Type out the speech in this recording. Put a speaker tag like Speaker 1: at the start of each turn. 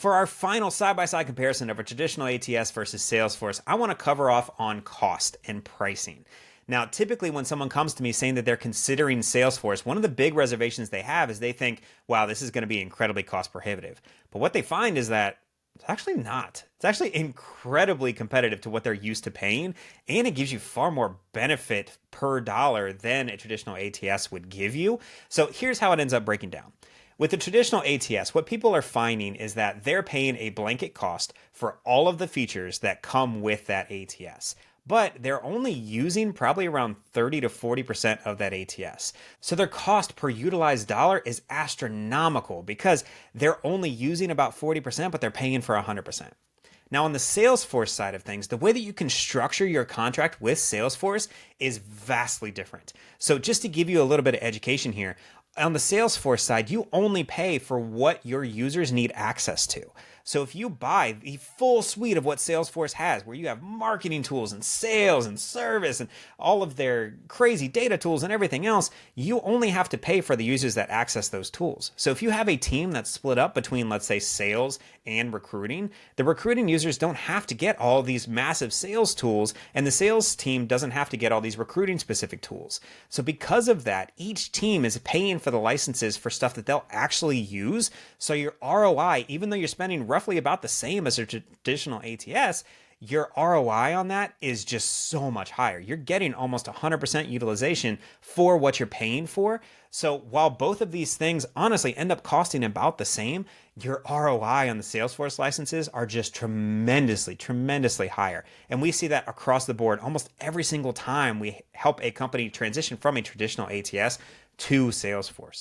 Speaker 1: For our final side-by-side comparison of a traditional ATS versus Salesforce, I want to cover off on cost and pricing. Now, typically when someone comes to me saying that they're considering Salesforce, one of the big reservations they have is they think, wow, this is going to be incredibly cost prohibitive. But what they find is that it's actually not. It's actually incredibly competitive to what they're used to paying, and it gives you far more benefit per dollar than a traditional ATS would give you. So here's how it ends up breaking down. With the traditional ATS, what people are finding is that they're paying a blanket cost for all of the features that come with that ATS. But they're only using probably around 30 to 40% of that ATS. So their cost per utilized dollar is astronomical because they're only using about 40%, but they're paying for 100%. Now, on the Salesforce side of things, the way that you can structure your contract with Salesforce is vastly different. So just to give you a little bit of education here, on the Salesforce side, you only pay for what your users need access to. So if you buy the full suite of what Salesforce has, where you have marketing tools and sales and service and all of their crazy data tools and everything else, you only have to pay for the users that access those tools. So if you have a team that's split up between, let's say, sales and recruiting, the recruiting users don't have to get all these massive sales tools, and the sales team doesn't have to get all these recruiting specific tools. So because of that, each team is paying for the licenses for stuff that they'll actually use. So your ROI, even though you're spending roughly about the same as a traditional ATS, your ROI on that is just so much higher. You're getting almost 100% utilization for what you're paying for. So while both of these things honestly end up costing about the same, your ROI on the Salesforce licenses are just tremendously, tremendously higher. And we see that across the board almost every single time we help a company transition from a traditional ATS to Salesforce.